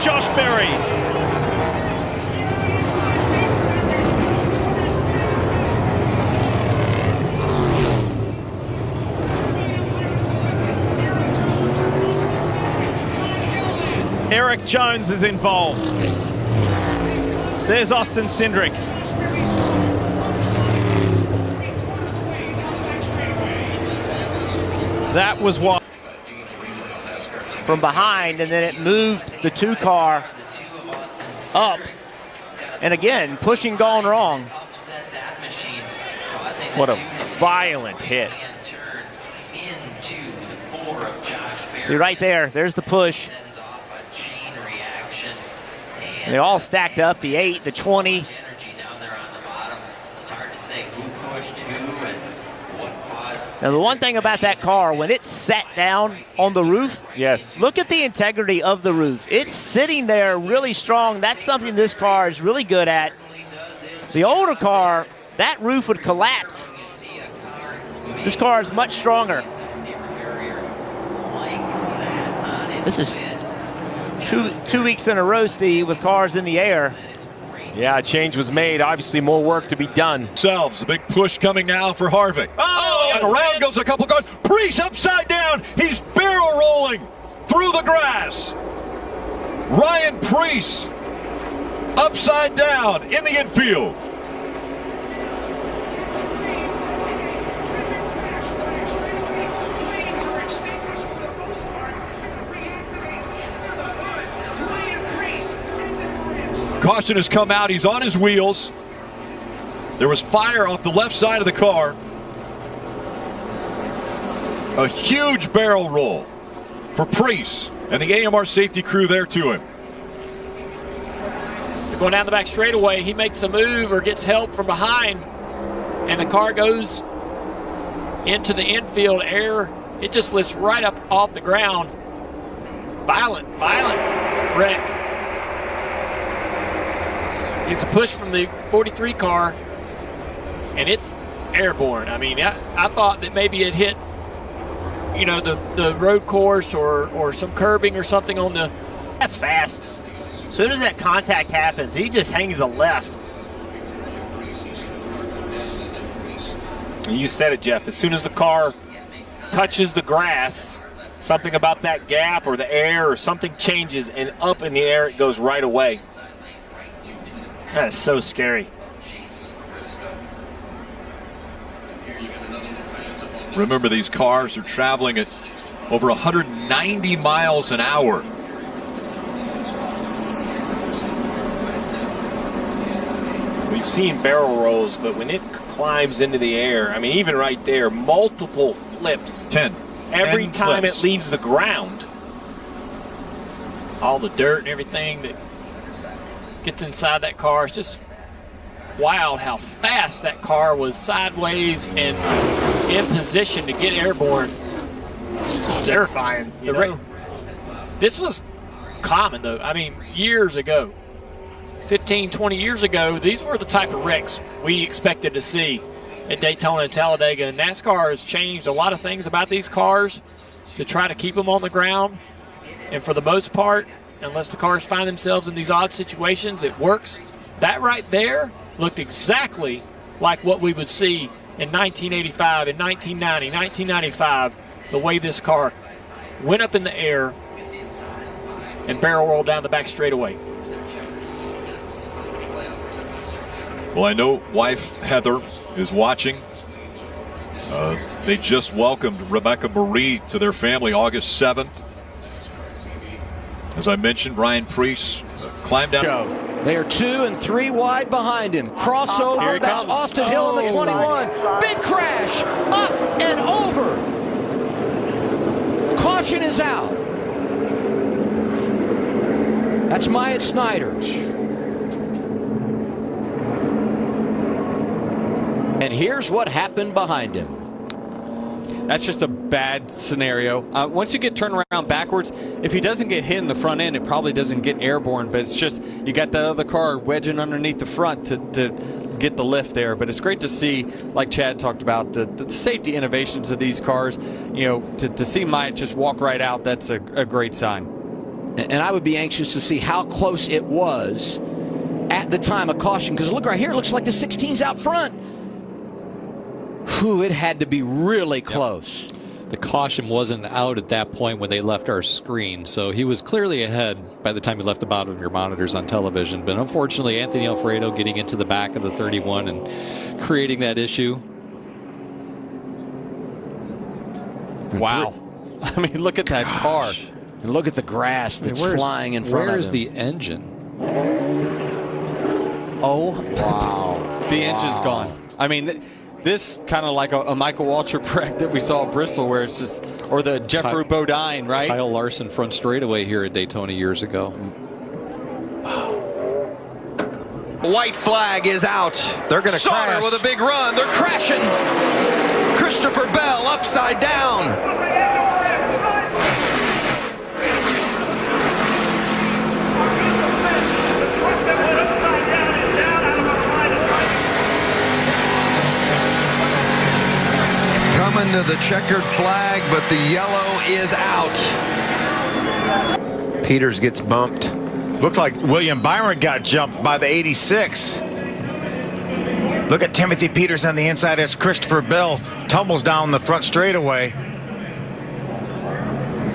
Josh Berry. Eric Jones is involved. There's Austin Cindric. That was what. From behind, and then it moved the two car up. And again, pushing gone wrong. What a violent hit. See right there, there's the push. And they all stacked up, the 8, the 20. Now the one thing about that car, when it sat down on the roof, yes, look at the integrity of the roof. It's sitting there really strong. That's something this car is really good at. The older car, that roof would collapse. This car is much stronger. This is two weeks in a row, Steve, with cars in the air. Yeah, a change was made. Obviously, more work to be done. A big push coming now for Harvick. Oh, and around goes a couple cars. Preece upside down. He's barrel rolling through the grass. Ryan Preece upside down in the infield. Caution has come out. He's on his wheels. There was fire off the left side of the car. A huge barrel roll for Preece and the AMR safety crew there to him. Going down the back straightaway, he makes a move or gets help from behind, and the car goes into the infield air. It just lifts right up off the ground. Violent wreck. It's a push from the 43 car, and it's airborne. I mean, I thought that maybe it hit, you know, the road course or some curbing or something on the. That's fast. As soon as that contact happens, he just hangs a left. You said it, Jeff. As soon as the car touches the grass, something about that gap or the air or something changes, and up in the air it goes right away. That is so scary. Remember, these cars are traveling at over 190 miles an hour. We've seen barrel rolls, but when it climbs into the air, I mean, even right there, multiple flips. 10. Every 10 time flips. it leaves the ground. All the dirt and everything that gets inside that car. It's just wild how fast that car was sideways and in position to get airborne. Terrifying. This was common, though. I mean, years ago, 15, 20 years ago, these were the type of wrecks we expected to see at Daytona and Talladega. And NASCAR has changed a lot of things about these cars to try to keep them on the ground. And for the most part, unless the cars find themselves in these odd situations, it works. That right there looked exactly like what we would see in 1985, in 1990, 1995, the way this car went up in the air and barrel rolled down the back straightaway. Well, I know wife Heather is watching. They just welcomed Rebecca Marie to their family August 7th. As I mentioned, Ryan Preece climbed down. They are 2 and 3 wide behind him. Crossover, that's comes. Austin Hill in the 21. Big crash, up and over. Caution is out. That's Myatt Snider. And here's what happened behind him. That's just a bad scenario. Once you get turned around backwards, if he doesn't get hit in the front end, it probably doesn't get airborne. But it's just you got the other car wedging underneath the front to get the lift there. But it's great to see, like Chad talked about, the safety innovations of these cars. You know, to see Myatt just walk right out, that's a great sign. And I would be anxious to see how close it was at the time of caution, because look right here, it looks like the 16's out front. Whew, it had to be really close. The caution wasn't out at that point when they left our screen, so he was clearly ahead by the time he left the bottom of your monitors on television. But unfortunately, Anthony Alfredo getting into the back of the 31 and creating that issue. Wow. I mean, look at that car. And look at the grass that's flying in front of him. Where's the engine? Oh, wow. The engine's gone. I mean, this kind of like a Michael Waltrip wreck that we saw at Bristol, where it's just, or the Jeffrey Bodine, right? Kyle Larson front straightaway here at Daytona years ago. White flag is out. They're going to crash with a big run. They're crashing. Christopher Bell upside down. Coming to the checkered flag, but the yellow is out. Peters gets bumped. Looks like William Byron got jumped by the 86. Look at Timothy Peters on the inside as Christopher Bell tumbles down the front straightaway.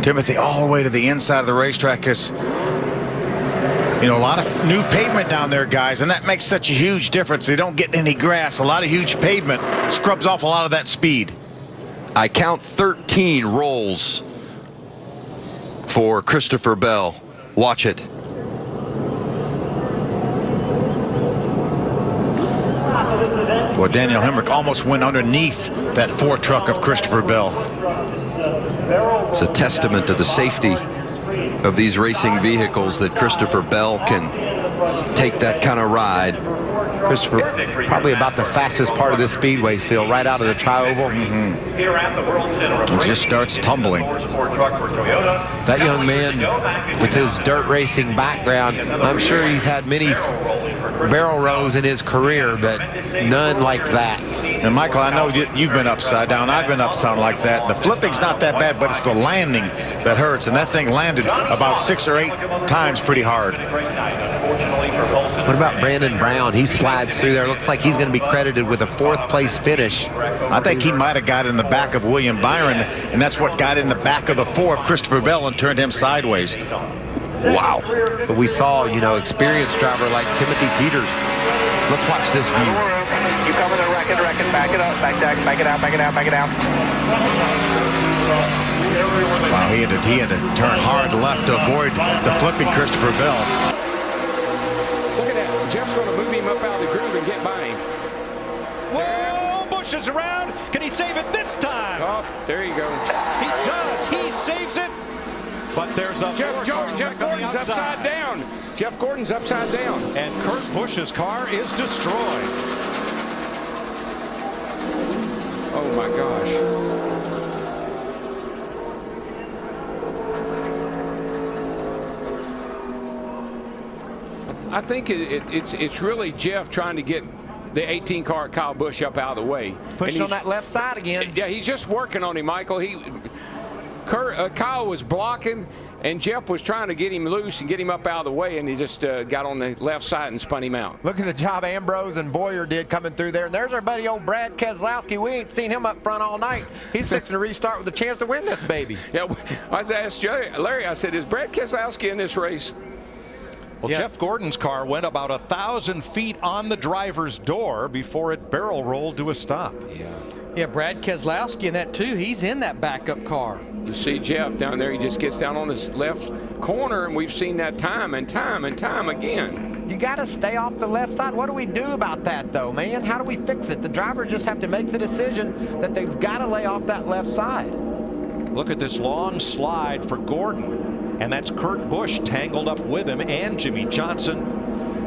Timothy all the way to the inside of the racetrack, because you know, a lot of new pavement down there, guys, and that makes such a huge difference. They don't get any grass. A lot of huge pavement scrubs off a lot of that speed. I count 13 rolls for Christopher Bell. Watch it. Well, Daniel Hemrick almost went underneath that Ford truck of Christopher Bell. It's a testament to the safety of these racing vehicles that Christopher Bell can take that kind of ride. Christopher, probably about the fastest part of this speedway field, right out of the tri-oval. It just starts tumbling. That young man, with his dirt racing background, I'm sure he's had many barrel rolls in his career, but none like that. And Michael, I know you've been upside down. I've been upside down like that. The flipping's not that bad, but it's the landing that hurts. And that thing landed about 6 or 8 times pretty hard. What about Brandon Brown? He slides through there. Looks like he's going to be credited with a 4th place finish. I think he might have got in the back of William Byron, and that's what got in the back of the 4 of Christopher Bell and turned him sideways. Wow. But we saw, you know, experienced driver like Timothy Peters. Let's watch this view. You coming to wreck it, back it up, back it out, back it out, back it out. Wow, he had to turn hard left to avoid the flipping Christopher Bell. Look at that. Jeff's going to move him up out of the groove and get by him. Whoa, Busch is around. Can he save it this time? Oh, there you go. He does. He saves it. But there's a Jeff Gordon's upside down. Jeff Gordon's upside down. And Kurt Busch's car is destroyed. Oh my gosh. I think it's really Jeff trying to get the 18 car Kyle Busch up out of the way. Pushing on that left side again. Yeah, he's just working on him, Michael. Kyle was blocking, and Jeff was trying to get him loose and get him up out of the way, and he just got on the left side and spun him out. Look at the job Ambrose and Boyer did coming through there. And there's our buddy old Brad Keselowski. We ain't seen him up front all night. He's fixing to restart with a chance to win this baby. Yeah, I asked Larry, I said, is Brad Keselowski in this race? Well, yeah. Jeff Gordon's car went about 1,000 feet on the driver's door before it barrel rolled to a stop. Yeah, Brad Keselowski in that too. He's in that backup car. You see Jeff down there, he just gets down on his left corner, and we've seen that time and time and time again. You got to stay off the left side. What do we do about that, though, man? How do we fix it? The drivers just have to make the decision that they've got to lay off that left side. Look at this long slide for Gordon. And that's Kurt Busch tangled up with him, and Jimmy Johnson.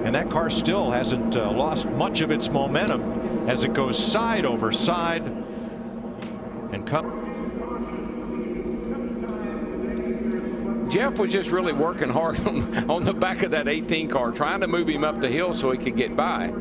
And that car still hasn't lost much of its momentum as it goes side over side. And Jeff was just really working hard on the back of that 18 car, trying to move him up the hill so he could get by.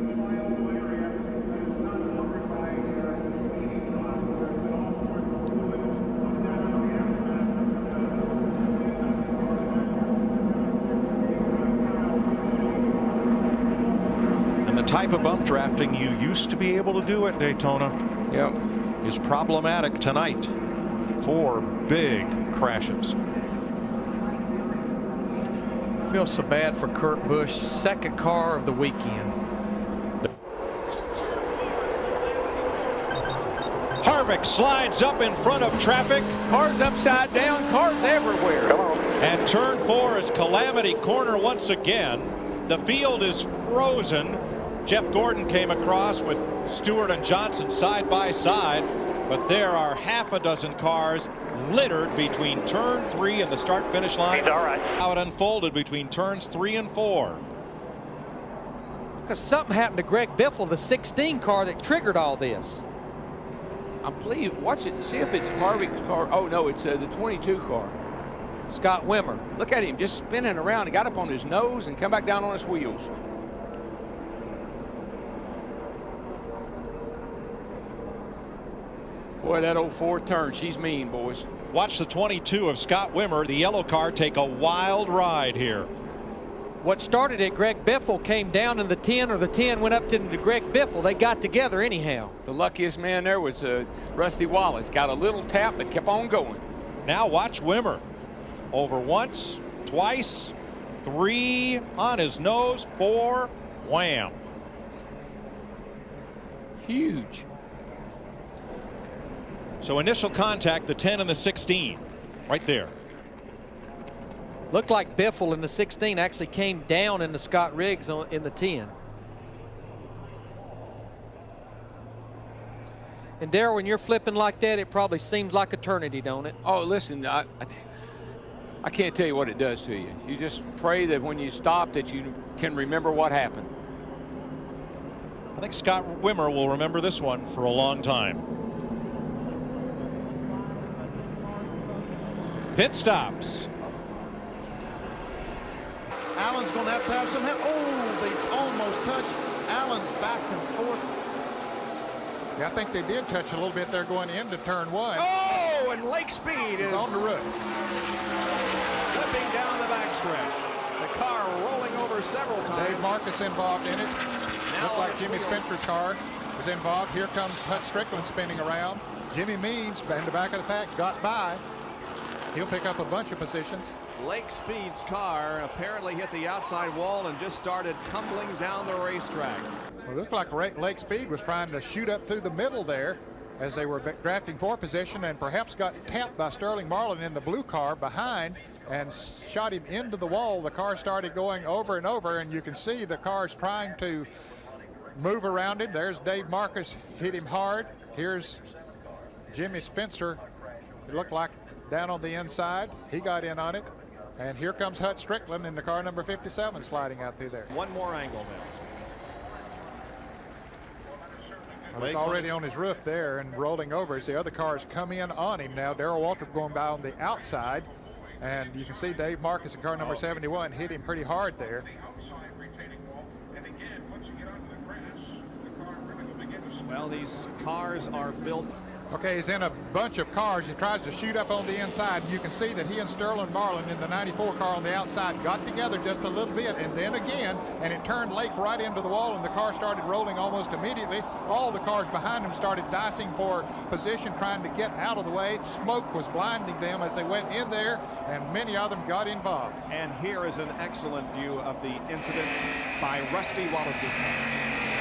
type of bump drafting you used to be able to do at Daytona is problematic tonight for big crashes. I feel so bad for Kurt Busch, second car of the weekend. Harvick slides up in front of traffic. Cars upside down, cars everywhere. And turn 4 is calamity corner once again. The field is frozen. Jeff Gordon came across with Stewart and Johnson side by side, but there are half a dozen cars littered between turn 3 and the start finish line. All right. How it unfolded between turns 3 and 4. Because something happened to Greg Biffle, the 16 car that triggered all this. I believe, watch it, see if it's Harvick's car. Oh, no, it's the 22 car. Scott Wimmer. Look at him just spinning around. He got up on his nose and come back down on his wheels. Boy, that old fourth turn, she's mean, boys. Watch the 22 of Scott Wimmer, the yellow car, take a wild ride here. What started at Greg Biffle came down in the 10, or the 10 went up to Greg Biffle. They got together anyhow. The luckiest man there was Rusty Wallace. Got a little tap but kept on going. Now watch Wimmer. Over once, twice, 3 on his nose, 4, wham. Huge. So initial contact, the 10 and the 16, right there. Looked like Biffle in the 16 actually came down into Scott Riggs in the 10. And Darrell, when you're flipping like that, it probably seems like eternity, don't it? Oh, listen, I can't tell you what it does to you. You just pray that when you stop that you can remember what happened. I think Scott Wimmer will remember this one for a long time. Pit stops. Allen's going to have some help. Oh, they almost touched. Allen back and forth. Yeah, I think they did touch a little bit there going into turn 1. Oh, and Lake Speed is on the roof. Flipping down the backstretch. The car rolling over several times. Dave Marcus involved in it. Looked like Jimmy Spencer's car was involved. Here comes Hut Strickland spinning around. Jimmy Means in the back of the pack got by. He'll pick up a bunch of positions. Lake Speed's car apparently hit the outside wall and just started tumbling down the racetrack. Well, it looked like Lake Speed was trying to shoot up through the middle there as they were drafting for position, and perhaps got tapped by Sterling Marlin in the blue car behind and shot him into the wall. The car started going over and over, and you can see the car's trying to move around him. There's Dave Marcus, hit him hard. Here's Jimmy Spencer. It looked like down on the inside. He got in on it. And here comes Hut Strickland in the car number 57 sliding out through there. One more angle now. He's already on his roof there and rolling over as the other cars come in on him now. Darrell Waltrip going by on the outside. And you can see Dave Marcus in car number 71 hit him pretty hard there. Well, these cars are built. Okay, he's in a bunch of cars. He tries to shoot up on the inside. You can see that he and Sterling Marlin in the 94 car on the outside got together just a little bit, and then again, and it turned Lake right into the wall, and the car started rolling almost immediately. All the cars behind him started dicing for position, trying to get out of the way. Smoke was blinding them as they went in there, and many of them got involved. And here is an excellent view of the incident by Rusty Wallace's car.